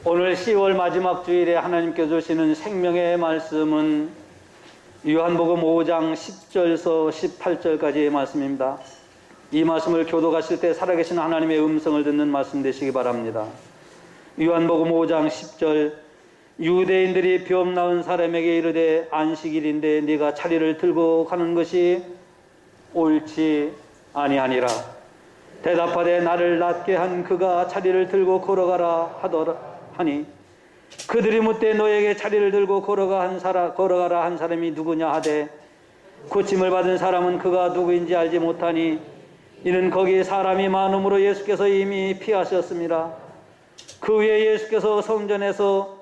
오늘 10월 마지막 주일에 하나님께 주시는 생명의 말씀은 요한복음 5장 10절서 18절까지의 말씀입니다. 이 말씀을 교도가실 때 살아계신 하나님의 음성을 듣는 말씀 되시기 바랍니다. 요한복음 5장 10절 유대인들이 병 나은 사람에게 이르되 안식일인데 네가 자리를 들고 가는 것이 옳지 아니하니라. 대답하되 나를 낫게 한 그가 자리를 들고 걸어가라 하더라 하니 그들이 묻되 너에게 자리를 들고 걸어가라 한 사람이 누구냐 하되 고침을 받은 사람은 그가 누구인지 알지 못하니 이는 거기에 사람이 많음으로 예수께서 이미 피하셨습니다. 그 후에 예수께서 성전에서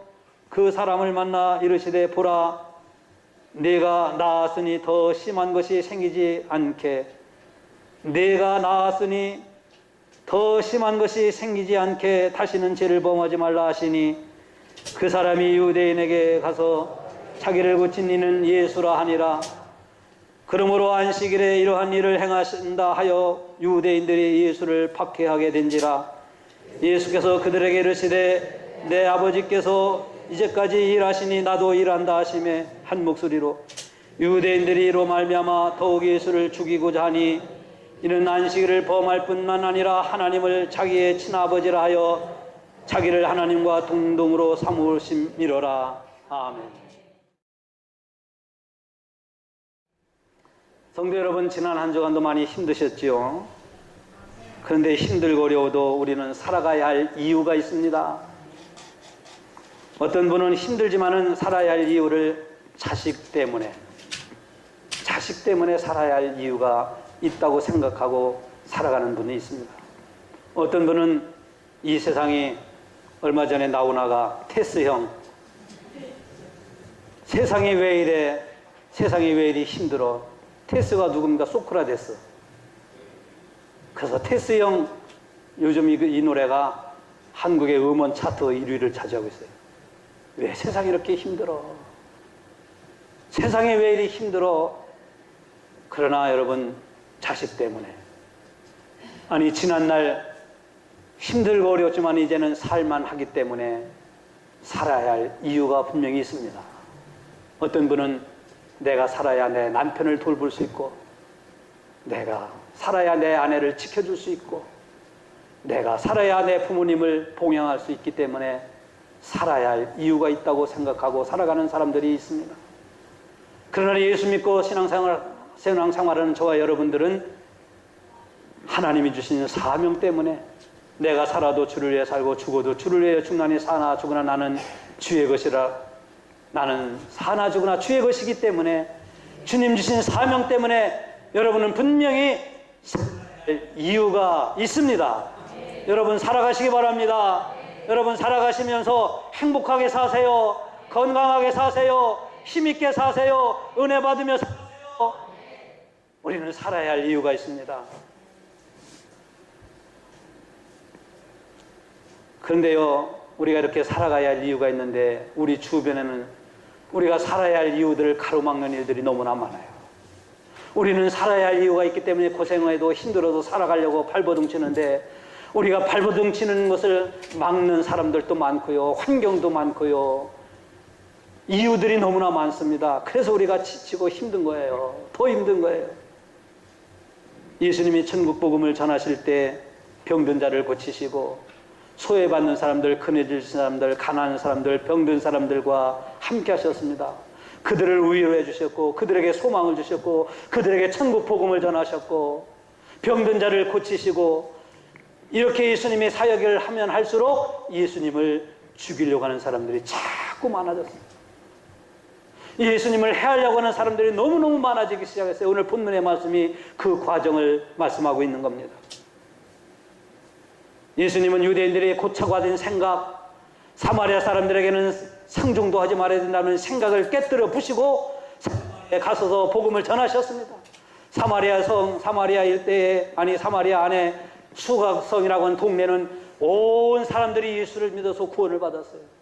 그 사람을 만나 이르시되 보라 네가 나았으니 더 심한 것이 생기지 않게 네가 나았으니 더 심한 것이 생기지 않게 다시는 죄를 범하지 말라 하시니 그 사람이 유대인에게 가서 자기를 고친 이는 예수라 하니라. 그러므로 안식일에 이러한 일을 행하신다 하여 유대인들이 예수를 박해하게 된지라. 예수께서 그들에게 이르시되 내 아버지께서 이제까지 일하시니 나도 일한다 하시매 한 목소리로 유대인들이 이로 말미암아 더욱 예수를 죽이고자 하니 이는 안식일을 범할 뿐만 아니라 하나님을 자기의 친아버지라 하여 자기를 하나님과 동등으로 삼으심이로라. 아멘. 성도 여러분, 지난 한 주간도 많이 힘드셨지요? 그런데 힘들고 어려워도 우리는 살아가야 할 이유가 있습니다. 어떤 분은 힘들지만은 살아야 할 이유를 자식 때문에 살아야 할 이유가 있다고 생각하고 살아가는 분이 있습니다. 어떤 분은 이 세상이 얼마 전에 나오나가 테스형 세상이 왜 이래? 세상이 왜 이리 힘들어? 테스가 누굽니까? 소크라테스. 그래서 테스형 요즘 이 노래가 한국의 음원 차트 1위를 차지하고 있어요. 왜 세상이 이렇게 힘들어? 세상이 왜 이리 힘들어? 그러나 여러분 자식 때문에 아니 지난날 힘들고 어렵지만 이제는 살만하기 때문에 살아야 할 이유가 분명히 있습니다. 어떤 분은 내가 살아야 내 남편을 돌볼 수 있고 내가 살아야 내 아내를 지켜줄 수 있고 내가 살아야 내 부모님을 봉양할 수 있기 때문에 살아야 할 이유가 있다고 생각하고 살아가는 사람들이 있습니다. 그러나 예수 믿고 신앙생활하는 저와 여러분들은 하나님이 주신 사명 때문에 내가 살아도 주를 위해 살고 죽어도 주를 위해 죽나니 사나 죽으나 나는 주의 것이라. 나는 사나 죽으나 주의 것이기 때문에 주님 주신 사명 때문에 여러분은 분명히 살아갈 이유가 있습니다. 여러분 살아가시기 바랍니다. 여러분 살아가시면서 행복하게 사세요. 건강하게 사세요. 힘있게 사세요. 은혜 받으며 사세요. 우리는 살아야 할 이유가 있습니다. 그런데요, 우리가 이렇게 살아가야 할 이유가 있는데 우리 주변에는 우리가 살아야 할 이유들을 가로막는 일들이 너무나 많아요. 우리는 살아야 할 이유가 있기 때문에 고생해도 힘들어도 살아가려고 발버둥치는데 우리가 발버둥치는 것을 막는 사람들도 많고요. 환경도 많고요. 이유들이 너무나 많습니다. 그래서 우리가 지치고 힘든 거예요. 더 힘든 거예요. 예수님이 천국 복음을 전하실 때 병든 자를 고치시고 소외받는 사람들, 큰애질 사람들, 가난한 사람들, 병든 사람들과 함께 하셨습니다. 그들을 위로해 주셨고 그들에게 소망을 주셨고 그들에게 천국 복음을 전하셨고 병든 자를 고치시고 이렇게 예수님이 사역을 하면 할수록 예수님을 죽이려고 하는 사람들이 자꾸 많아졌습니다. 예수님을 해하려고 하는 사람들이 너무너무 많아지기 시작했어요. 오늘 본문의 말씀이 그 과정을 말씀하고 있는 겁니다. 예수님은 유대인들이 고차고 하던 생각, 사마리아 사람들에게는 상종도 하지 말아야 된다는 생각을 깨뜨려 부시고 사마리아에 가서서 복음을 전하셨습니다. 사마리아 일대에, 사마리아 안에 수각성이라고 하는 동네는 온 사람들이 예수를 믿어서 구원을 받았어요.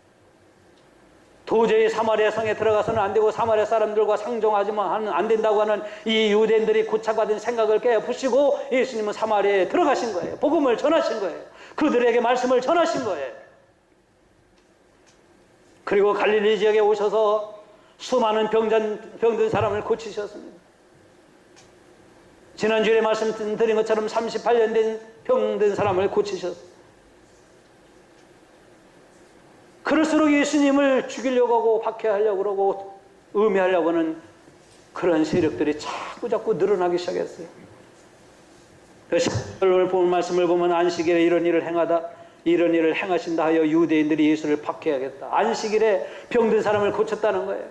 도저히 사마리아 성에 들어가서는 안 되고 사마리아 사람들과 상종하지만 안 된다고 하는 이 유대인들이 고차고 하던 생각을 깨부시고 예수님은 사마리아에 들어가신 거예요. 복음을 전하신 거예요. 그들에게 말씀을 전하신 거예요. 그리고 갈릴리 지역에 오셔서 수많은 병든 사람을 고치셨습니다. 지난주에 말씀드린 것처럼 38년 된 병든 사람을 고치셨습니다. 그럴수록 예수님을 죽이려고 하고 박해하려고 그러고 음해하려고 하는 그런 세력들이 자꾸 늘어나기 시작했어요. 오늘 본 말씀을 보면 안식일에 이런 일을 행하신다 하여 유대인들이 예수를 박해하겠다. 안식일에 병든 사람을 고쳤다는 거예요.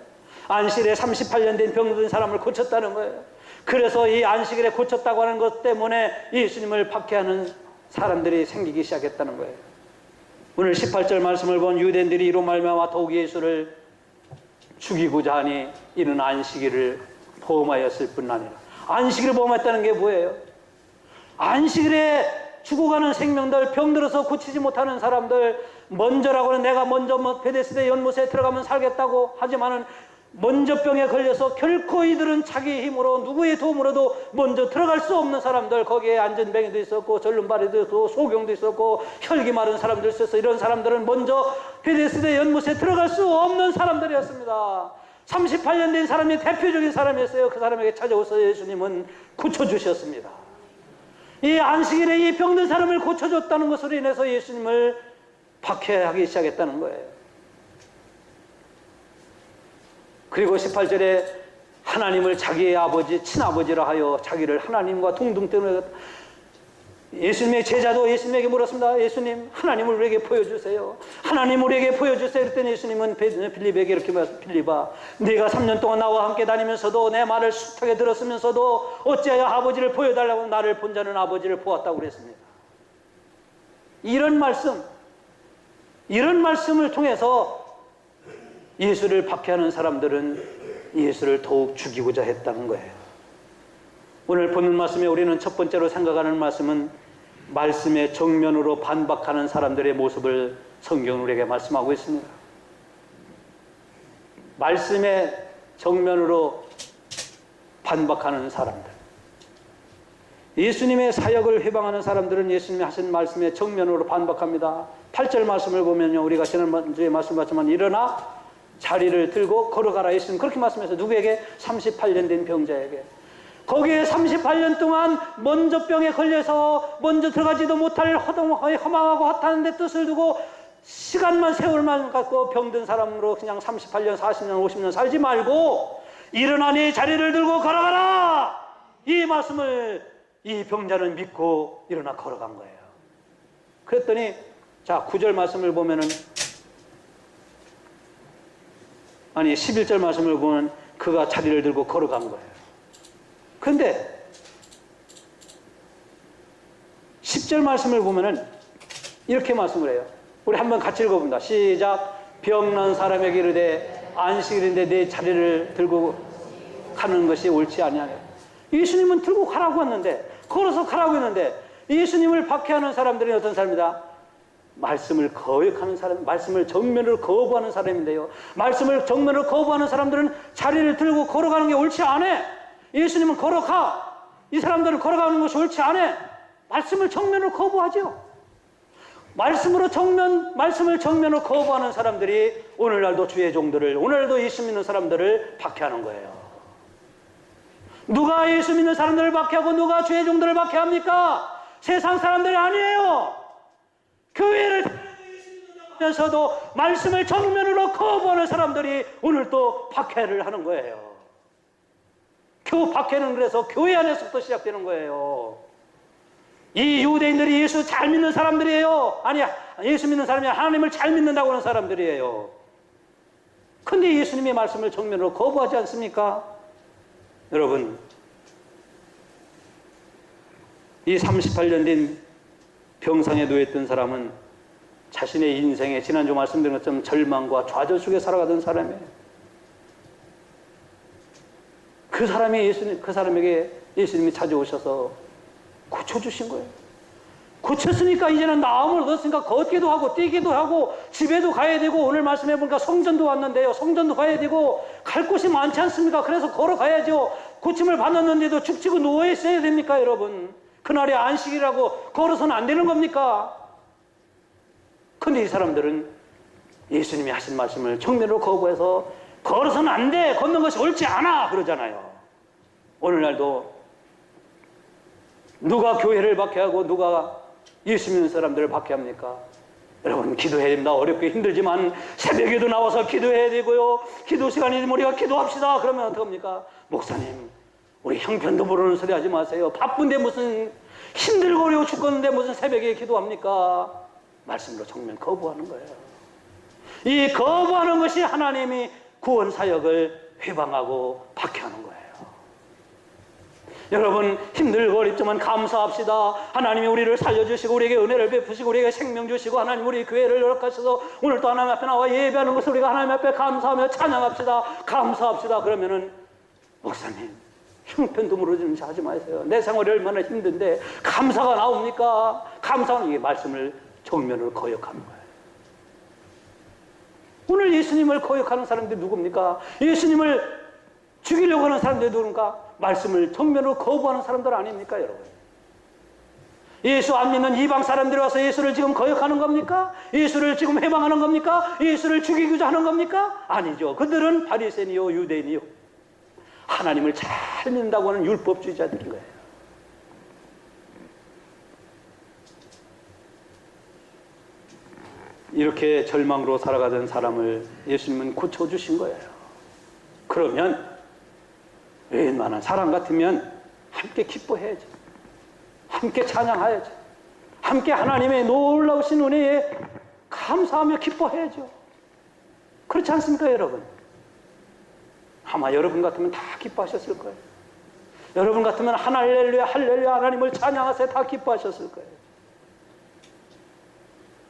안식일에 38년 된 병든 사람을 고쳤다는 거예요. 그래서 이 안식일에 고쳤다고 하는 것 때문에 예수님을 박해하는 사람들이 생기기 시작했다는 거예요. 오늘 18절 말씀을 본 유대인들이 이로 말미암아 더욱 예수를 죽이고자 하니 이는 안식일을 범하였을 뿐 아니라. 안식일을 범했다는 게 뭐예요? 안식일에 죽어가는 생명들, 병들어서 고치지 못하는 사람들, 먼저라고는 내가 먼저 베데스다 연못에 들어가면 살겠다고 하지만은 먼저 병에 걸려서 결코 이들은 자기 힘으로 누구의 도움으로도 먼저 들어갈 수 없는 사람들, 거기에 안전뱅이도 있었고 절름발이도 있었고 소경도 있었고 혈기 마른 사람도 있었어. 이런 사람들은 먼저 베데스다 연못에 들어갈 수 없는 사람들이었습니다. 38년 된 사람이 대표적인 사람이었어요. 그 사람에게 찾아오서 예수님은 고쳐주셨습니다. 이 안식일에 이 병든 사람을 고쳐줬다는 것으로 인해서 예수님을 박해하기 시작했다는 거예요. 그리고 18절에 하나님을 자기의 아버지, 친아버지라 하여 자기를 하나님과 동등되는 예수님의 제자도 예수님에게 물었습니다. 예수님, 하나님을 우리에게 보여주세요. 하나님 우리에게 보여주세요. 그랬더니 예수님은 빌립에게 이렇게 말했습니다. 빌립아, 네가 3년 동안 나와 함께 다니면서도 내 말을 숱하게 들었으면서도 어찌하여 아버지를 보여달라고 나를 본 자는 아버지를 보았다고 그랬습니다. 이런 말씀을 통해서 예수를 박해하는 사람들은 예수를 더욱 죽이고자 했다는 거예요. 오늘 보는 말씀에 우리는 첫 번째로 생각하는 말씀은 말씀의 정면으로 반박하는 사람들의 모습을 성경은 우리에게 말씀하고 있습니다. 말씀의 정면으로 반박하는 사람들. 예수님의 사역을 회방하는 사람들은 예수님이 하신 말씀의 정면으로 반박합니다. 8절 말씀을 보면요, 우리가 지난주에 말씀하셨지만 일어나 자리를 들고 걸어가라. 예수님 그렇게 말씀해서 누구에게? 38년 된 병자에게. 거기에 38년 동안 먼저 병에 걸려서 먼저 들어가지도 못할 허망하고 헛하는 데 뜻을 두고 시간만 세월만 갖고 병든 사람으로 그냥 38년 40년 50년 살지 말고 일어나니 자리를 들고 걸어가라. 이 말씀을 이 병자는 믿고 일어나 걸어간 거예요. 그랬더니 자 9절 말씀을 보면은 11절 말씀을 보면 그가 자리를 들고 걸어간 거예요. 그런데 10절 말씀을 보면은 이렇게 말씀을 해요. 우리 한번 같이 읽어봅니다. 시작. 병난 사람에게 이르되 안식일인데 내 자리를 들고 가는 것이 옳지 아니하냐. 예수님은 들고 가라고 했는데, 걸어서 가라고 했는데 예수님을 박해하는 사람들이 어떤 사람이다? 말씀을 거역하는 사람, 말씀을 정면으로 거부하는 사람인데요. 말씀을 정면으로 거부하는 사람들은 자리를 들고 걸어가는 게 옳지 않아. 예수님은 걸어가. 이 사람들은 걸어가는 것이 옳지 않아. 말씀을 정면으로 거부하죠. 말씀을 정면으로 거부하는 사람들이 오늘날도 주의 종들을, 오늘날도 예수 믿는 사람들을 박해하는 거예요. 누가 예수 믿는 사람들을 박해하고 누가 주의 종들을 박해합니까? 세상 사람들이 아니에요. 교회를 다니면서도 말씀을 정면으로 거부하는 사람들이 오늘 또 박해를 하는 거예요. 그 박해는 그래서 교회 안에서부터 시작되는 거예요. 이 유대인들이 예수 잘 믿는 사람들이에요. 아니야, 예수 믿는 사람이 하나님을 잘 믿는다고 하는 사람들이에요. 근데 예수님의 말씀을 정면으로 거부하지 않습니까? 여러분, 이 38년 된 병상에 누워있던 사람은 자신의 인생에 지난주 말씀드린 것처럼 절망과 좌절 속에 살아가던 사람이에요. 그 사람에게 예수님이 찾아오셔서 고쳐주신 거예요. 고쳤으니까 이제는 나음을 얻었으니까 걷기도 하고 뛰기도 하고 집에도 가야 되고 오늘 말씀해 보니까 성전도 왔는데요. 성전도 가야 되고 갈 곳이 많지 않습니까? 그래서 걸어가야죠. 고침을 받았는데도 죽치고 누워 있어야 됩니까, 여러분? 그날이 안식이라고 걸어서는 안 되는 겁니까? 근데 이 사람들은 예수님이 하신 말씀을 정면으로 거부해서 걸어서는 안 돼, 걷는 것이 옳지 않아 그러잖아요. 오늘날도 누가 교회를 박해하고 누가 예수 믿는 사람들을 박해합니까? 여러분, 기도해야 됩니다. 어렵게 힘들지만 새벽에도 나와서 기도해야 되고요. 기도 시간이 되면 우리가 기도합시다. 그러면 어떡합니까? 목사님, 우리 형편도 모르는 소리 하지 마세요. 바쁜데 무슨, 힘들고 어려워 죽겠는데 무슨 새벽에 기도합니까? 말씀으로 정면 거부하는 거예요. 이 거부하는 것이 하나님이 구원 사역을 회방하고 박해하는 거예요. 여러분, 힘들고 어렵지만 감사합시다. 하나님이 우리를 살려주시고 우리에게 은혜를 베푸시고 우리에게 생명 주시고 하나님 우리 교회를 허락하셔서 오늘 또 하나님 앞에 나와 예배하는 것을 우리가 하나님 앞에 감사하며 찬양합시다. 감사합시다. 그러면은 목사님, 형편도 모르는지 하지 마세요. 내 생활이 얼마나 힘든데 감사가 나옵니까? 감사는 이 말씀을 정면으로 거역하는 거예요. 오늘 예수님을 거역하는 사람들이 누굽니까? 예수님을 죽이려고 하는 사람들이 누군가? 말씀을 정면으로 거부하는 사람들 아닙니까, 여러분? 예수 안 믿는 이방 사람들이 와서 예수를 지금 거역하는 겁니까? 예수를 지금 해방하는 겁니까? 예수를 죽이고자 하는 겁니까? 아니죠. 그들은 바리새인이요 유대인이요 하나님을 잘 믿는다고 하는 율법주의자들인 거예요. 이렇게 절망으로 살아가던 사람을 예수님은 고쳐주신 거예요. 그러면 웬만한 사람 같으면 함께 기뻐해야지, 함께 찬양해야지, 함께 하나님의 놀라우신 은혜에 감사하며 기뻐해야죠. 그렇지 않습니까, 여러분? 아마 여러분 같으면 다 기뻐하셨을 거예요. 여러분 같으면 할렐루야 할렐루야 하나님을 찬양하세요 다 기뻐하셨을 거예요.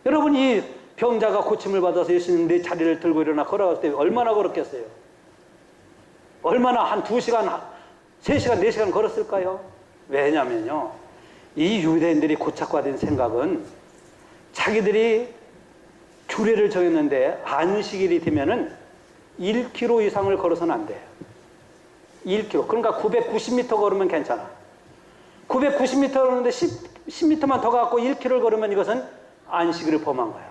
여러분, 이 병자가 고침을 받아서 예수님 내 자리를 들고 일어나 걸어갈 때 얼마나 걸었겠어요? 얼마나 한 2시간, 3시간, 4시간 걸었을까요? 왜냐면요, 이 유대인들이 고착화된 생각은 자기들이 규례를 정했는데 안식일이 되면은 1km 이상을 걸어서는 안 돼요. 1km. 그러니까 990m 걸으면 괜찮아. 990m 걸었는데 10m만 더 갖고 1km를 걸으면 이것은 안식일을 범한 거야.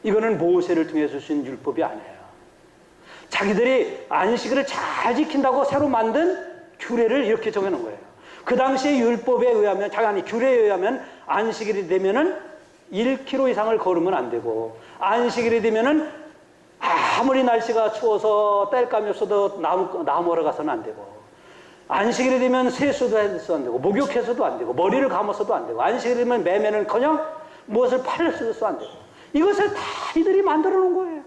이거는 모세를 통해 주신 율법이 아니에요. 자기들이 안식일을 잘 지킨다고 새로 만든 규례를 이렇게 정해놓은 거예요. 그 당시에 율법에 의하면, 아니 규례에 의하면 안식일이 되면은 1km 이상을 걸으면 안 되고, 안식일이 되면은 아무리 날씨가 추워서 땔감이 없어도 나무하러 가서는 안 되고, 안식일이 되면 세수도 해서도 안 되고, 목욕해서도 안 되고, 머리를 감아서도 안 되고, 안식일이 되면 매매는커녕 무엇을 팔려서도 안 되고, 이것을 다 이들이 만들어 놓은 거예요.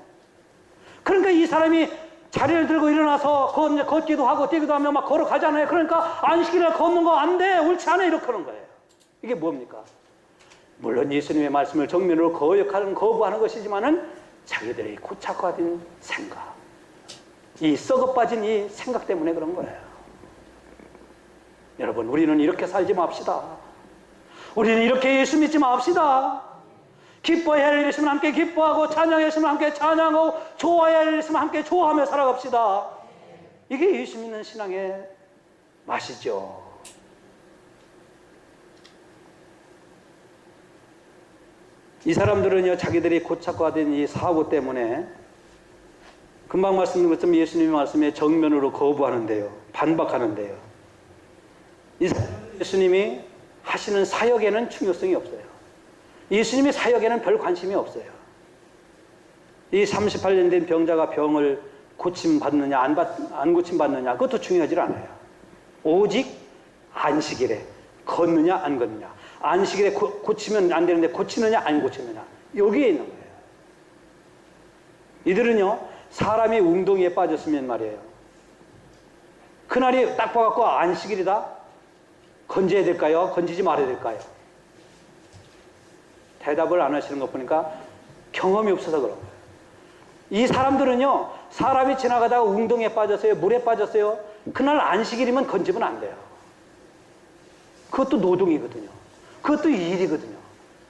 그러니까 이 사람이 자리를 들고 일어나서 걷기도 하고 뛰기도 하며 막 걸어가잖아요. 그러니까 안식일을 걷는 거 안 돼, 옳지 않아, 이렇게 하는 거예요. 이게 뭡니까? 물론 예수님의 말씀을 정면으로 거부하는 것이지만은 자기들의 고착화된 생각, 이 썩어 빠진 이 생각 때문에 그런 거예요. 여러분, 우리는 이렇게 살지 맙시다. 우리는 이렇게 예수 믿지 맙시다. 기뻐해야 할 일 있으면 함께 기뻐하고, 찬양해야 할 일 있으면 함께 찬양하고, 좋아해야 할 일 있으면 함께 좋아하며 살아갑시다. 이게 예수 믿는 신앙의 맛이죠. 이 사람들은요, 자기들이 고착화된 이 사고 때문에 금방 말씀드린 것처럼 예수님의 말씀에 정면으로 거부하는데요, 반박하는데요, 이 예수님이 하시는 사역에는 중요성이 없어요. 예수님의 사역에는 별 관심이 없어요. 이 38년 된 병자가 병을 고침받느냐 안 고침받느냐 그것도 중요하지 않아요. 오직 안식일에 걷느냐 안 걷느냐, 안식일에 고치면 안 되는데 고치느냐 안 고치느냐, 여기에 있는 거예요. 이들은요, 사람이 웅덩이에 빠졌으면 말이에요, 그날이 딱 봐갖고 안식일이다, 건져야 될까요? 건지지 말아야 될까요? 대답을 안 하시는 거 보니까 경험이 없어서 그런 거예요. 이 사람들은요, 사람이 지나가다가 웅덩이에 빠졌어요, 물에 빠졌어요, 그날 안식일이면 건지면 안 돼요. 그것도 노동이거든요. 그것도 일이거든요.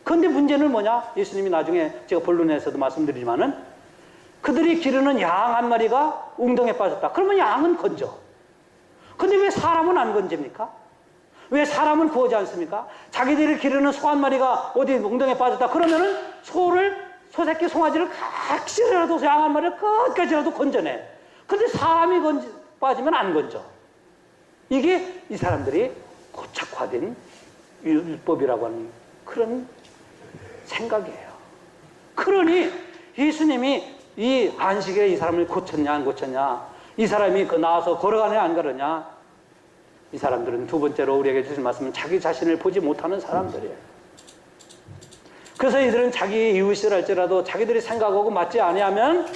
그런데 문제는 뭐냐? 예수님이 나중에 제가 본론에서도 말씀드리지만은 그들이 기르는 양 한 마리가 웅덩이에 빠졌다. 그러면 양은 건져. 근데 왜 사람은 안 건집니까? 왜 사람은 구하지 않습니까? 자기들이 기르는 소 한 마리가 어디 웅덩이에 빠졌다. 그러면은 소를 소 새끼 송아지를 각시라도 양 한 마리를 끝까지라도 건져내. 근데 사람이 빠지면 안 건져. 이게 이 사람들이 고착화된 율법이라고 하는 그런 생각이에요. 그러니 예수님이 이 안식일에 이 사람을 고쳤냐 안 고쳤냐, 이 사람이 나와서 걸어가냐 안 걸었냐, 이 사람들은 두 번째로 우리에게 주신 말씀은 자기 자신을 보지 못하는 사람들이에요. 그래서 이들은 자기 이웃을 할지라도 자기들이 생각하고 맞지 아니하면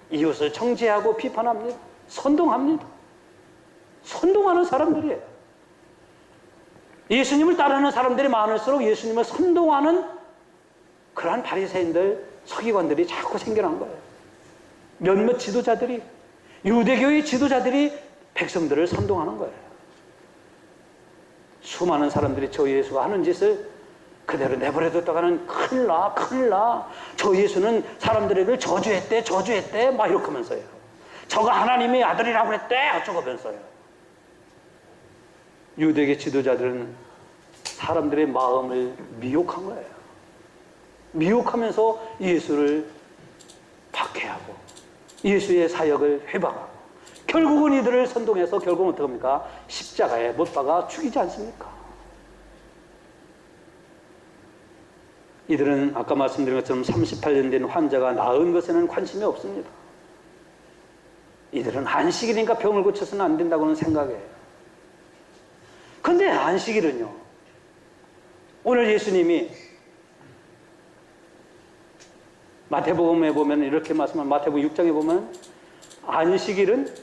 이웃을 정죄하고 비판합니다. 선동합니다. 선동하는 사람들이에요. 예수님을 따르는 사람들이 많을수록 예수님을 선동하는 그러한 바리새인들, 서기관들이 자꾸 생겨난 거예요. 몇몇 지도자들이, 유대교의 지도자들이 백성들을 선동하는 거예요. 수많은 사람들이 저 예수가 하는 짓을 그대로 내버려뒀다가는 큰일 나, 큰일 나. 저 예수는 사람들에게 저주했대, 막 이렇게 하면서요. 저가 하나님의 아들이라고 했대, 어쩌고 하면서요. 유대계 지도자들은 사람들의 마음을 미혹한 거예요. 미혹하면서 예수를 박해하고 예수의 사역을 회방하고 결국은 이들을 선동해서 결국은 어떻게 합니까? 십자가에 못 박아 죽이지 않습니까? 이들은 아까 말씀드린 것처럼 38년 된 환자가 나은 것에는 관심이 없습니다. 이들은 안식일이니까 병을 고쳐서는 안 된다고는 생각해요. 근데 안식일은요, 오늘 예수님이 마태복음에 보면 이렇게 말씀한, 마태복음 6장에 보면 안식일은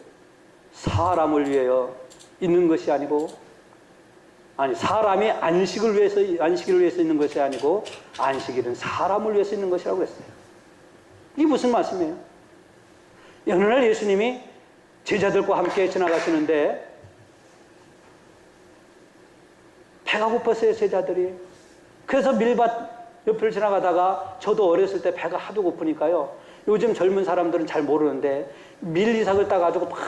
사람을 위하여 있는 것이 아니고, 사람이 안식을 위해서 있는 것이 아니고 안식일은 사람을 위해서 있는 것이라고 했어요. 이게 무슨 말씀이에요? 어느 날 예수님이 제자들과 함께 지나가시는데 배가 고팠어요, 제자들이. 그래서 밀밭 옆을 지나가다가 저도 어렸을 때 배가 하도 고프니까요, 요즘 젊은 사람들은 잘 모르는데 밀리삭을 따가지고 막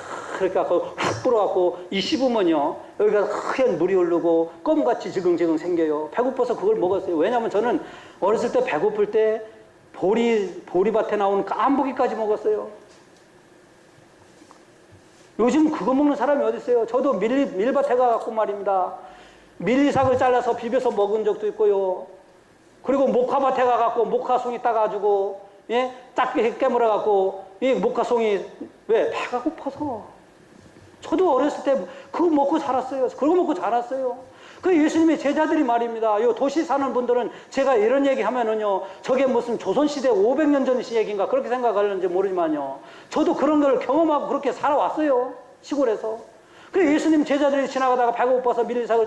이렇게 갖고 훅 불어갖고 이 씹으면요 여기가 하얀 물이 흐르고 껌같이 지글지글 생겨요. 배고파서 그걸 먹었어요. 왜냐하면 저는 어렸을 때 배고플 때 보리밭에 나오는 깐보기까지 먹었어요. 요즘 그거 먹는 사람이 어디 있어요? 저도 밀밭에 가갖고 말입니다, 밀리삭을 잘라서 비벼서 먹은 적도 있고요. 그리고 목화밭에 가갖고 목화송이 따가지고 딱 깨물어갖고 이 목화송이 왜? 배가 고파서. 저도 어렸을 때 그거 먹고 자랐어요. 그거 먹고 자랐어요. 그 예수님의 제자들이 말입니다. 요 도시 사는 분들은 제가 이런 얘기 하면은요, 저게 무슨 조선시대 500년 전 얘기인가 그렇게 생각하는지 모르지만요, 저도 그런 걸 경험하고 그렇게 살아왔어요, 시골에서. 그 예수님 제자들이 지나가다가 배가 고파서 밀리삭을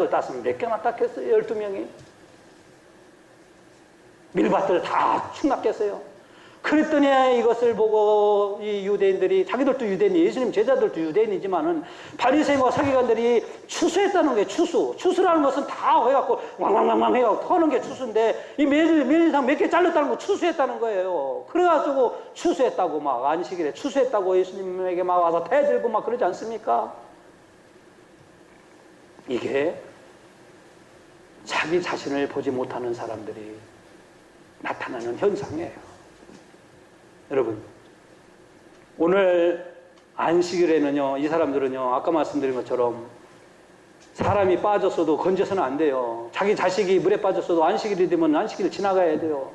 땄으면 몇 개나 땄겠어요? 12명이. 밀밭을 다 충납겠어요. 그랬더니 이것을 보고 이 유대인들이, 자기들도 유대인이, 예수님 제자들도 유대인이지만은 바리새인과 서기관들이 추수했다는 게 추수라는 것은 다 해갖고 왕왕왕왕 해갖고 터는 게 추수인데 이 밀리삭 몇 개 잘렸다는 거 추수했다는 거예요. 그래가지고 추수했다고 막 안식일에 추수했다고 예수님에게 막 와서 대들고 막 그러지 않습니까? 이게 자기 자신을 보지 못하는 사람들이 나타나는 현상이에요. 여러분, 오늘 안식일에는요, 이 사람들은요, 아까 말씀드린 것처럼 사람이 빠졌어도 건져서는 안 돼요. 자기 자식이 물에 빠졌어도 안식일이 되면 안식일을 지나가야 돼요.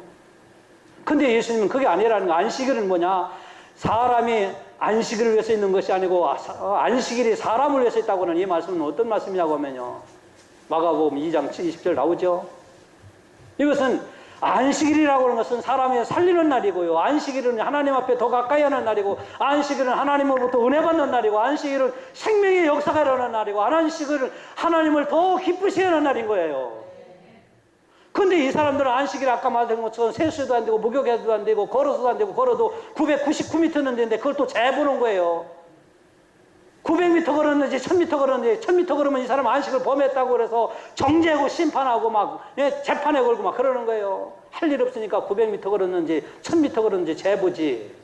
근데 예수님은 그게 아니라는 거. 안식일은 뭐냐? 사람이 안식일을 위해서 있는 것이 아니고 안식일이 사람을 위해서 있다고 하는 이 말씀은 어떤 말씀이냐고 하면요, 마가복음 2장 20절 나오죠. 이것은 안식일이라고 하는 것은 사람이 살리는 날이고요, 안식일은 하나님 앞에 더 가까이 하는 날이고, 안식일은 하나님으로부터 은혜 받는 날이고, 안식일은 생명의 역사가 일어나는 날이고, 안식일은 하나님을 더 기쁘시게 하는 날인 거예요. 근데 이 사람들은 안식일 아까 말한 것처럼 세수도 안 되고 목욕해도 안 되고 걸어서도 안 되고, 걸어도 999m는 되는데 그걸 또 재보는 거예요. 900m 걸었는지 1000m 걸었는지, 1000m 걸으면 이 사람 안식을 범했다고 그래서 정죄하고 심판하고 막 재판에 걸고 막 그러는 거예요. 할 일 없으니까 900m 걸었는지 1000m 걸었는지 재보지.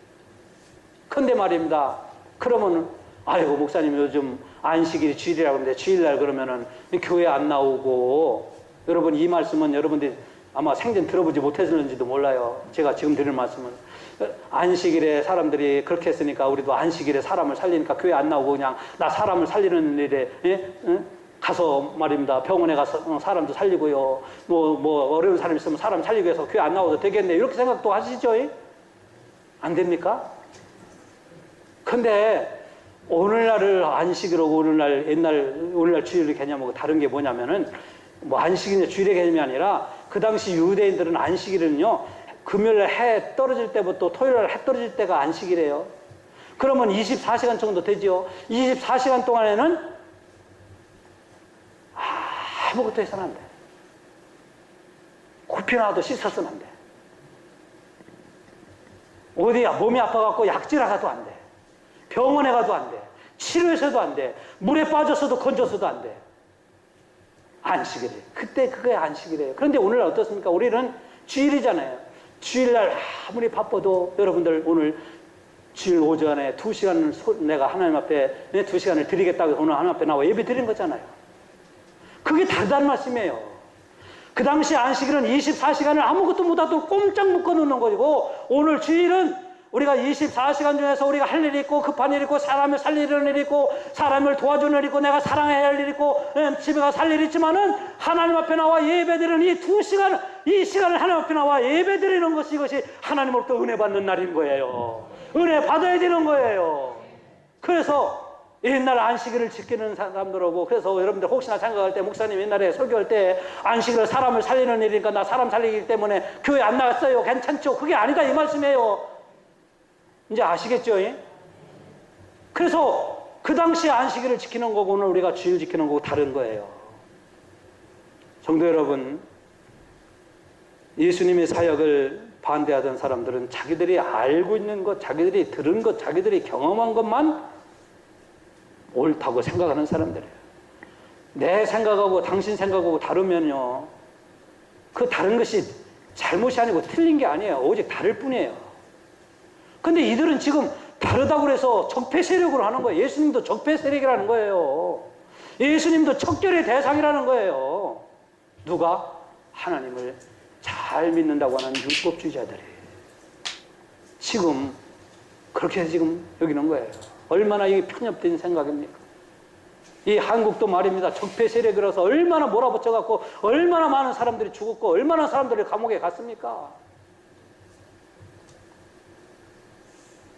근데 말입니다, 그러면 아이고 목사님 요즘 안식일이 주일이라고 하는데 주일날 그러면은 교회 안 나오고, 여러분 이 말씀은 여러분들이 아마 생전 들어보지 못했는지도 몰라요. 제가 지금 드리는 말씀은 안식일에 사람들이 그렇게 했으니까 우리도 안식일에 사람을 살리니까 교회 안 나오고 그냥 나 사람을 살리는 일에 가서 말입니다. 병원에 가서 사람도 살리고요. 뭐 어려운 사람 있으면 사람 살리기 위해서 교회 안 나와도 되겠네. 이렇게 생각도 하시죠? 안 됩니까? 근데 오늘날을 안식일하고 오늘날 주일의 개념하고 다른 게 뭐냐면은 뭐 안식일이나 주일의 개념이 아니라 그 당시 유대인들은 안식일은요 금요일 해 떨어질 때부터 토요일 해 떨어질 때가 안식이래요. 그러면 24시간 정도 되죠. 24시간 동안에는 아무것도 해서는 안 돼. 코피나 도 씻어서는 안 돼. 어디야 몸이 아파갖고 약지라 가도 안 돼. 병원에 가도 안 돼. 치료해서도 안 돼. 물에 빠졌어도 건져서도 안 돼. 안식일이에요. 그때 그게 안식이래요. 그런데 오늘 어떻습니까? 우리는 주일이잖아요. 주일날 아무리 바빠도 여러분들 오늘 주일 오전에 2시간을 내가 하나님 앞에 2시간을 드리겠다고 오늘 하나님 앞에 나와 예배 드린 거잖아요. 그게 다르다는 말씀이에요. 그 당시 안식일은 24시간을 아무것도 못하도 꼼짝 묶어놓는 거고 오늘 주일은 우리가 24시간 중에서 우리가 할 일이 있고 급한 일이 있고 사람을 살리는 일이 있고 사람을 도와주는 일이 있고 내가 사랑해야 할 일이 있고 집에 가서 살 일이 있지만은 하나님 앞에 나와 예배드리는 이 시간을 하나님 앞에 나와 예배드리는 것이 이것이 하나님으로부터 은혜 받는 날인 거예요. 은혜 받아야 되는 거예요. 그래서 옛날 안식일을 지키는 사람들하고 그래서 여러분들 혹시나 생각할 때 목사님 옛날에 설교할 때 안식일을 사람을 살리는 일이니까 나 사람 살리기 때문에 교회 안 나갔어요. 괜찮죠? 그게 아니다 이 말씀이에요. 이제 아시겠죠? 그래서 그 당시 안식일을 지키는 거고 오늘 우리가 주일 지키는 거고 다른 거예요. 성도 여러분, 예수님의 사역을 반대하던 사람들은 자기들이 알고 있는 것, 자기들이 들은 것, 자기들이 경험한 것만 옳다고 생각하는 사람들이에요. 내 생각하고 당신 생각하고 다르면요, 그 다른 것이 잘못이 아니고 틀린 게 아니에요. 오직 다를 뿐이에요. 근데 이들은 지금 다르다고 해서 적폐 세력으로 하는 거예요. 예수님도 적폐 세력이라는 거예요. 예수님도 척결의 대상이라는 거예요. 누가? 하나님을 잘 믿는다고 하는 율법주의자들이 지금 그렇게 지금 여기는 거예요. 얼마나 이게 편협된 생각입니까? 이 한국도 말입니다. 적폐 세력이라서 얼마나 몰아붙여갖고 얼마나 많은 사람들이 죽었고 얼마나 사람들이 감옥에 갔습니까?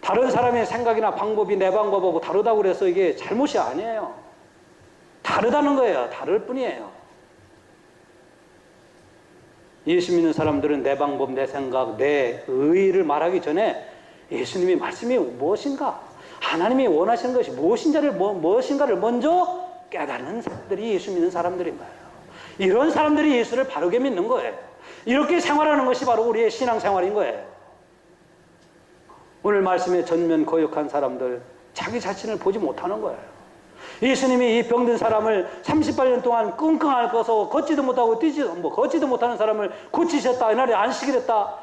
다른 사람의 생각이나 방법이 내 방법하고 다르다고 그래서 이게 잘못이 아니에요. 다르다는 거예요. 다를 뿐이에요. 예수 믿는 사람들은 내 방법, 내 생각, 내 의의를 말하기 전에 예수님의 말씀이 무엇인가, 하나님이 원하시는 것이 무엇인가를 먼저 깨닫는 사람들이 예수 믿는 사람들인 거예요. 이런 사람들이 예수를 바르게 믿는 거예요. 이렇게 생활하는 것이 바로 우리의 신앙생활인 거예요. 오늘 말씀에 전면 거역한 사람들, 자기 자신을 보지 못하는 거예요. 예수님이 이 병든 사람을 38년 동안 끙끙 앓고서 걷지도 못하고 걷지도 못하는 사람을 고치셨다. 이날에 안식일했다.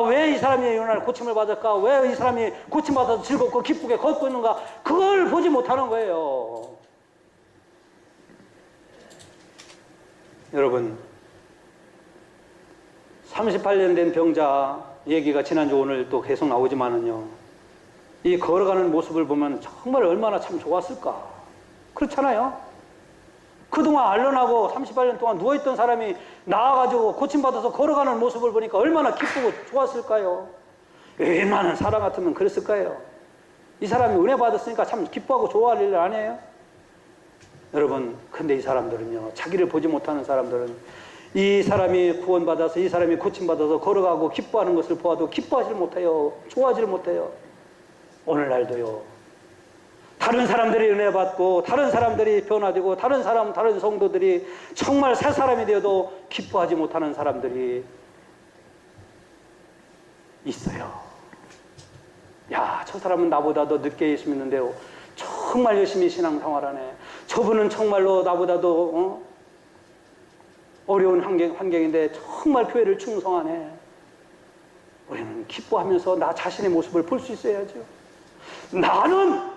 왜 이 사람이 이날 고침을 받을까? 왜 이 사람이 고침받아서 즐겁고 기쁘게 걷고 있는가? 그걸 보지 못하는 거예요. 여러분, 38년 된 병자 얘기가 지난주 오늘 또 계속 나오지만은요, 이 걸어가는 모습을 보면 정말 얼마나 참 좋았을까. 그렇잖아요. 그동안 알론하고 38년 동안 누워있던 사람이 나와가지고 고침받아서 걸어가는 모습을 보니까 얼마나 기쁘고 좋았을까요? 웬만한 사람 같으면 그랬을 거예요. 이 사람이 은혜 받았으니까 참 기뻐하고 좋아할 일 아니에요? 여러분, 근데 이 사람들은요, 자기를 보지 못하는 사람들은 이 사람이 구원받아서 이 사람이 고침받아서 걸어가고 기뻐하는 것을 보아도 기뻐하지 못해요. 좋아하지 못해요. 오늘날도요. 다른 사람들이 은혜 받고 다른 사람들이 변화되고 다른 성도들이 정말 새 사람이 되어도 기뻐하지 못하는 사람들이 있어요. 야, 저 사람은 나보다 더 늦게 예수 믿는데요. 정말 열심히 신앙생활하네. 저분은 정말로 나보다도 어려운 환경인데 정말 교회를 충성하네. 우리는 기뻐하면서 나 자신의 모습을 볼 수 있어야죠. 나는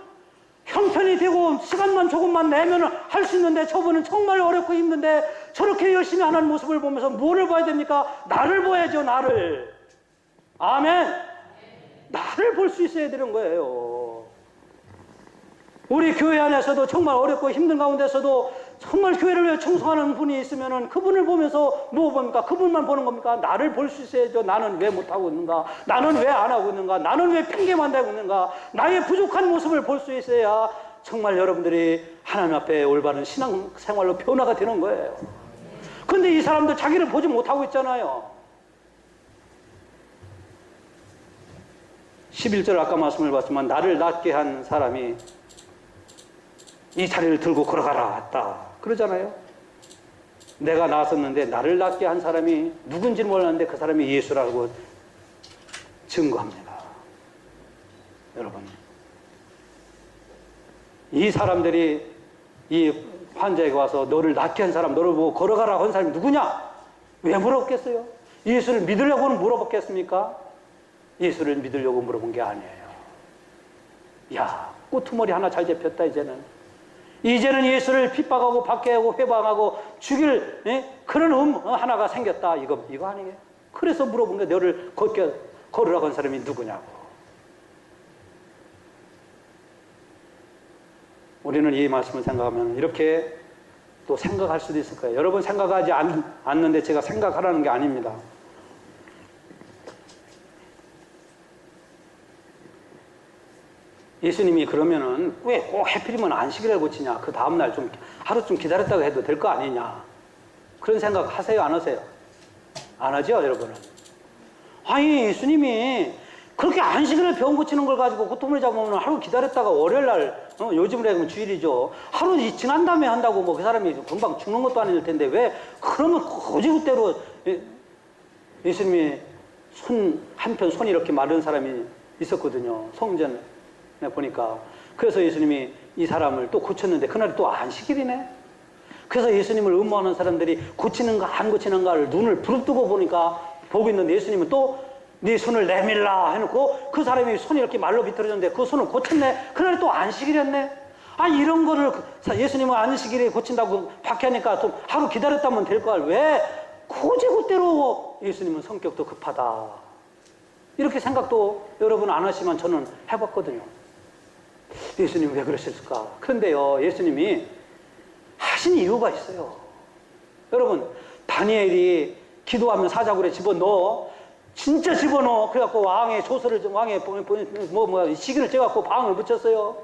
형편이 되고 시간만 조금만 내면 할 수 있는데 저분은 정말 어렵고 힘든데 저렇게 열심히 하는 모습을 보면서 뭐를 봐야 됩니까? 나를 봐야죠, 나를. 아멘. 나를 볼 수 있어야 되는 거예요. 우리 교회 안에서도 정말 어렵고 힘든 가운데서도 정말 교회를 위해 충성하는 분이 있으면은 그분을 보면서 뭐 봅니까? 그분만 보는 겁니까? 나를 볼 수 있어야죠. 나는 왜 못하고 있는가? 나는 왜 안 하고 있는가? 나는 왜 핑계만 대고 있는가? 나의 부족한 모습을 볼 수 있어야 정말 여러분들이 하나님 앞에 올바른 신앙생활로 변화가 되는 거예요. 근데 이 사람들 자기를 보지 못하고 있잖아요. 11절 아까 말씀을 봤지만 나를 낫게 한 사람이 이 자리를 들고 걸어가라 했다 그러잖아요. 내가 나섰는데 나를 낫게 한 사람이 누군지는 몰랐는데 그 사람이 예수라고 증거합니다. 여러분, 이 사람들이 이 환자에게 와서 너를 낫게 한 사람, 너를 보고 걸어가라 한 사람이 누구냐? 왜 물어봤겠어요? 예수를 믿으려고는 물어봤겠습니까? 예수를 믿으려고 물어본 게 아니에요. 야, 꼬투머리 하나 잘 잡혔다. 이제는 예수를 핍박하고 박해하고 회방하고 죽일 그런 하나가 생겼다. 이거 아니에요? 그래서 물어본 게 너를 걸으라고 한 사람이 누구냐고. 우리는 이 말씀을 생각하면 이렇게 또 생각할 수도 있을 거예요. 여러분 생각하지 않는데 제가 생각하라는 게 아닙니다. 예수님이 그러면은 왜 꼭 해필이면 안식일을 고치냐? 그 다음날 좀 하루 좀 기다렸다고 해도 될 거 아니냐? 그런 생각 하세요? 안 하세요? 안 하죠, 여러분은? 아니, 예수님이 그렇게 안식일을 병 고치는 걸 가지고 고통을 잡으면 하루 기다렸다가 월요일날, 요즘으로 하면 주일이죠. 하루 지난 다음에 한다고 뭐 그 사람이 금방 죽는 것도 아닐 텐데 왜 그러면 거지굿대로 예수님이 한편 손이 이렇게 마른 사람이 있었거든요. 성전에 보니까. 그래서 예수님이 이 사람을 또 고쳤는데 그날이 또 안식일이네. 그래서 예수님을 음모하는 사람들이 고치는가 안 고치는가를 눈을 부릅뜨고 보고 있는데 예수님은 또 네 손을 내밀라 해놓고 그 사람이 손이 이렇게 말로 비틀어졌는데 그 손을 고쳤네. 그날이 또 안식일이었네. 아, 이런 거를 예수님은 안식일에 고친다고 박해하니까 좀 하루 기다렸다면 될 걸 왜 고지고대로 예수님은 성격도 급하다. 이렇게 생각도 여러분 안 하시면 저는 해봤거든요. 예수님이 왜 그러셨을까? 그런데요, 예수님이 하신 이유가 있어요. 여러분, 다니엘이 기도하면 사자굴에 집어넣어. 진짜 집어넣어. 그래갖고 왕의 조서를, 왕의 시기를 째갖고 방을 붙였어요.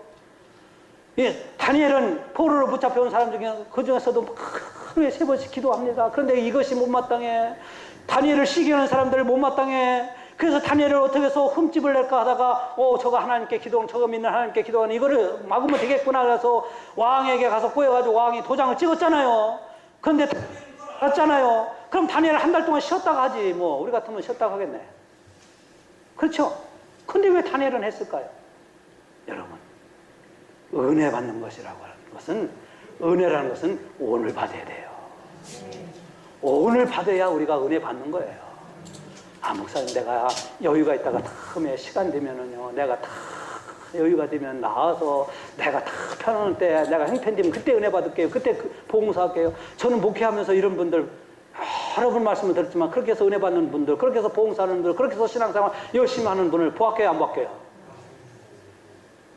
예, 다니엘은 포로로 붙잡혀온 사람 중에 그 중에서도 하루에 3번씩 기도합니다. 그런데 이것이 못마땅해. 다니엘을 시기하는 사람들을 못마땅해. 그래서 다니엘을 어떻게 해서 흠집을 낼까 하다가 저거 하나님께 기도하는, 저거 믿는 하나님께 기도하는 이거를 막으면 되겠구나. 그래서 왕에게 가서 꼬여가지고 왕이 도장을 찍었잖아요. 그런데 알았잖아요. 그럼 다니엘 한 달 동안 쉬었다가 하지. 뭐 우리 같으면 쉬었다가 하겠네. 그렇죠? 근데 왜 다니엘은 했을까요? 여러분, 은혜 받는 것이라고 하는 것은, 은혜라는 것은 오늘 받아야 돼요. 오늘 받아야 우리가 은혜 받는 거예요. 아, 목사님, 내가 여유가 있다가 다음에 시간 되면은요, 내가 다 여유가 되면 나와서 내가 다 편안할 때, 내가 형편되면 그때 은혜 받을게요. 그때 봉사할게요. 저는 목회하면서 이런 분들 여러 분 말씀을 들었지만 그렇게 해서 은혜 받는 분들, 그렇게 해서 봉사하는 분들, 그렇게 해서 신앙생활 열심히 하는 분을 보았게요, 안 보았게요?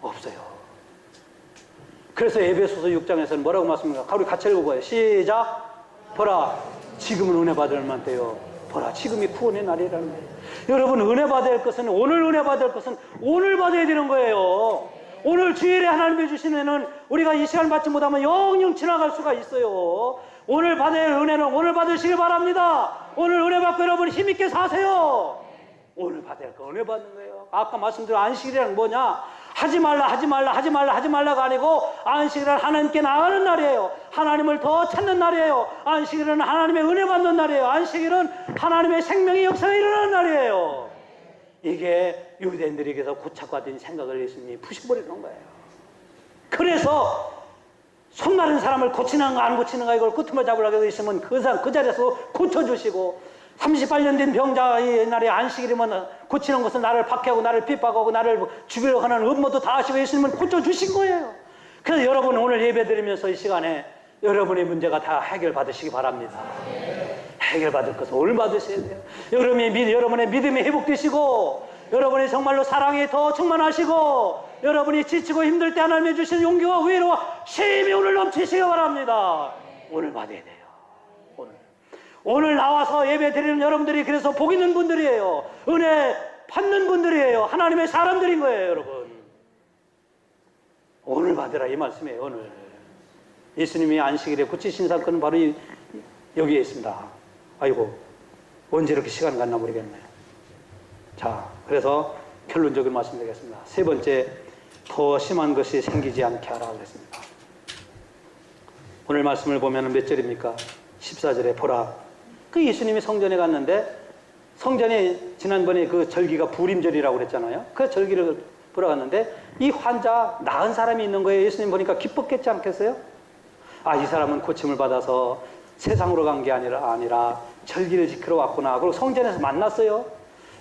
없어요. 그래서 에베소서 6장에서는 뭐라고 말씀합니까? 우리 같이 읽어봐요. 시작. 보라, 지금은 은혜 받을 만때요. 보라, 지금이 구원의 날이라는 거예요. 여러분, 은혜 받을 것은, 오늘 은혜 받을 것은 오늘 받아야 되는 거예요. 오늘 주일에 하나님이 주신 은혜는 우리가 이 시간 받지 못하면 영영 지나갈 수가 있어요. 오늘 받아야 할 은혜는 오늘 받으시길 바랍니다. 오늘 은혜 받고 여러분 힘있게 사세요. 오늘 받아야 할 거 은혜 받는 거예요. 아까 말씀드린 안식일이란 뭐냐? 하지 말라가 아니고 안식일은 하나님께 나가는 날이에요. 하나님을 더 찾는 날이에요. 안식일은 하나님의 은혜 받는 날이에요. 안식일은 하나님의 생명의 역사가 일어나는 날이에요. 이게 유대인들에게서 고착화된 생각을 예수님이 부셔버리는 거예요. 그래서 손 마른 사람을 고치는가 안 고치는가 이걸 끄트머 잡으려고 있으면 그 자리에서 고쳐주시고, 38년 된 병자의 옛날에 안식일이면 고치는 것은 나를 박해하고 나를 핍박하고 나를 죽이려고 하는 음모도 다 하시고 예수님은 고쳐주신 거예요. 그래서 여러분 오늘 예배 드리면서 이 시간에 여러분의 문제가 다 해결받으시기 바랍니다. 해결받을 것을 오늘 받으셔야 돼요. 여러분의 믿음이 회복되시고, 여러분이 정말로 사랑에 더 충만하시고, 여러분이 지치고 힘들 때 하나님이 주신 용기와 위로와 힘이 오늘 넘치시기 바랍니다. 오늘 받아야 돼요. 오늘 나와서 예배 드리는 여러분들이 그래서 복 있는 분들이에요. 은혜 받는 분들이에요. 하나님의 사람들인 거예요, 여러분. 오늘 받으라 이 말씀이에요. 오늘 예수님이 안식일에 고치신 사건은 바로 여기에 있습니다. 아이고, 언제 이렇게 시간이 갔나 모르겠네요. 자, 그래서 결론적인 말씀드리겠습니다. 세 번째, 더 심한 것이 생기지 않게 하라 그랬습니다. 오늘 말씀을 보면 몇 절입니까? 14절에 보라. 그 예수님이 성전에 갔는데, 성전에 지난번에 그 절기가 부림절이라고 그랬잖아요. 그 절기를 보러 갔는데 이 환자 나은 사람이 있는 거예요. 예수님 보니까 기뻤겠지 않겠어요? 아, 이 사람은 고침을 받아서 세상으로 간 게 아니라 절기를 지키러 왔구나. 그리고 성전에서 만났어요.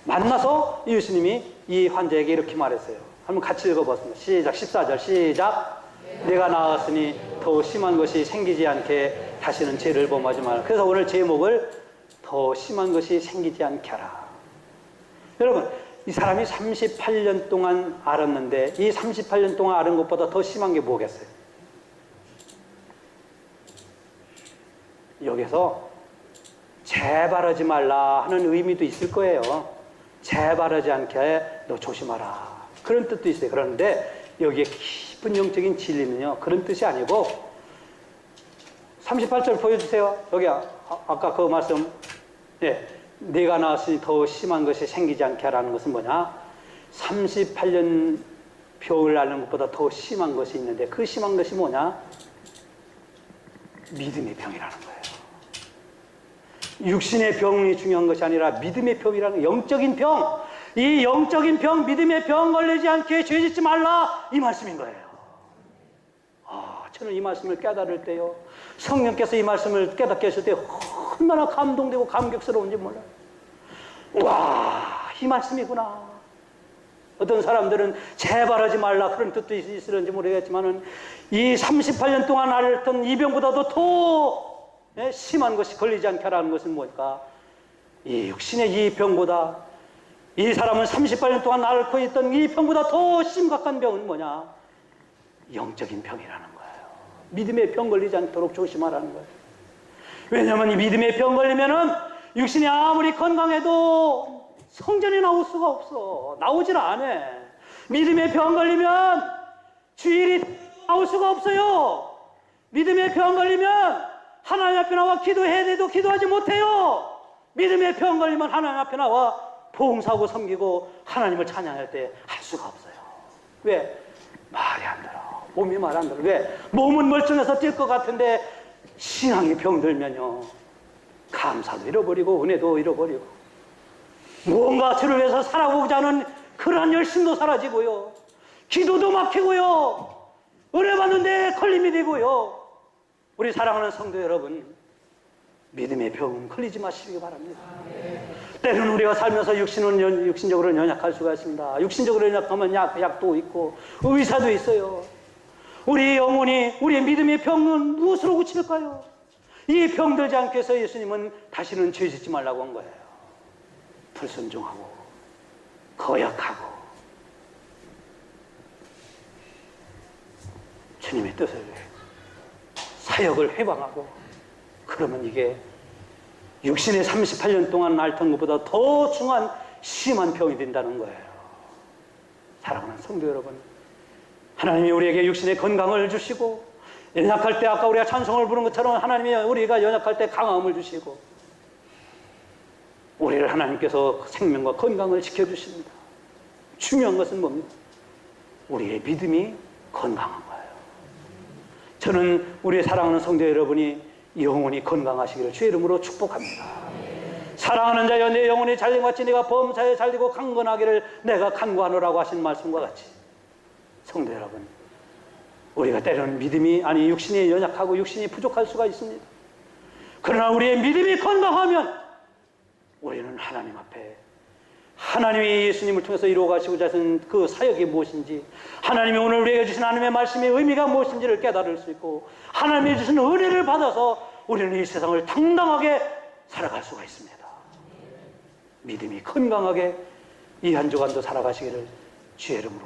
만나서 예수님이 이 환자에게 이렇게 말했어요. 한번 같이 읽어보겠습니다. 시작. 14절 시작. 내가 나았으니 더 심한 것이 생기지 않게 다시는 죄를 범하지 마라. 그래서 오늘 제목을 더 심한 것이 생기지 않게 하라. 여러분, 이 사람이 38년 동안 앓았는데 이 38년 동안 앓은 것보다 더 심한 게 뭐겠어요? 여기서 재발하지 말라 하는 의미도 있을 거예요. 재발하지 않게 너 조심하라. 그런 뜻도 있어요. 그런데 여기에 깊은 영적인 진리는요, 그런 뜻이 아니고 38절 보여주세요. 여기 아까 그 말씀, 예, 내가 나았으니 더 심한 것이 생기지 않게 하라는 것은 뭐냐? 38년 병을 앓는 것보다 더 심한 것이 있는데 그 심한 것이 뭐냐? 믿음의 병이라는 거예요. 육신의 병이 중요한 것이 아니라 믿음의 병이라는 영적인 병. 이 영적인 병, 믿음의 병 걸리지 않게 죄 짓지 말라 이 말씀인 거예요. 저는 이 말씀을 깨달을 때요, 성령께서 이 말씀을 깨닫게 하실 때 얼마나 감동되고 감격스러운지 몰라요. 와, 이 말씀이구나. 어떤 사람들은 재발하지 말라 그런 뜻도 있을지 모르겠지만은 이 38년 동안 앓았던 이 병보다도 더 심한 것이 걸리지 않게 하라는 것은 뭘까? 이 육신의 이 병보다, 이 사람은 38년 동안 앓고 있던 이 병보다 더 심각한 병은 뭐냐? 영적인 병이라는 거예요. 믿음의 병 걸리지 않도록 조심하라는 거예요. 왜냐하면 이 믿음의 병 걸리면은 육신이 아무리 건강해도 성전에 나올 수가 없어. 나오질 않아. 믿음의 병 걸리면 주일이 나올 수가 없어요. 믿음의 병 걸리면 하나님 앞에 나와 기도해야 돼도 기도하지 못해요. 믿음의 병 걸리면 하나님 앞에 나와 봉사하고 섬기고 하나님을 찬양할 때 할 수가 없어요. 왜? 말이 안 들어. 몸이 말 안 들어. 왜? 몸은 멀쩡해서 뛸 것 같은데 신앙이 병들면요, 감사도 잃어버리고 은혜도 잃어버리고 무언가 주를 위해서 살아보고자 하는 그러한 열심도 사라지고요, 기도도 막히고요, 은혜 받는데 걸림이 되고요. 우리 사랑하는 성도 여러분, 믿음의 병은 걸리지 마시기 바랍니다. 때로는 우리가 살면서 육신적으로 연약할 수가 있습니다. 육신적으로 연약하면 약도 있고 의사도 있어요. 우리 영혼이, 우리의 믿음의 병은 무엇으로 고칠까요? 이 병들지 않게 해서 예수님은 다시는 죄 짓지 말라고 한 거예요. 불순종하고 거역하고 주님의 뜻을, 사역을 회방하고, 그러면 이게 육신의 38년 동안 앓던 것보다 더 중한 심한 병이 된다는 거예요. 사랑하는 성도 여러분, 하나님이 우리에게 육신의 건강을 주시고, 연약할 때 아까 우리가 찬송을 부른 것처럼 하나님이 우리가 연약할 때 강함을 주시고, 우리를 하나님께서 생명과 건강을 지켜주십니다. 중요한 것은 뭡니까? 우리의 믿음이 건강한 거예요. 저는 우리의 사랑하는 성도 여러분이 영혼이 건강하시기를 주의 이름으로 축복합니다. 사랑하는 자여, 내 영혼이 잘림같이 내가 범사에 잘리고 강건하기를 내가 간구하노라고 하신 말씀과 같이, 성도 여러분, 우리가 때로는 믿음이, 아니 육신이 연약하고 육신이 부족할 수가 있습니다. 그러나 우리의 믿음이 건강하면 우리는 하나님 앞에 하나님이 예수님을 통해서 이루어 가시고자 하신 그 사역이 무엇인지, 하나님이 오늘 우리에게 주신 하나님의 말씀의 의미가 무엇인지를 깨달을 수 있고, 하나님이 주신 은혜를 받아서 우리는 이 세상을 당당하게 살아갈 수가 있습니다. 믿음이 건강하게 이 한 주간도 살아가시기를 주의 이름으로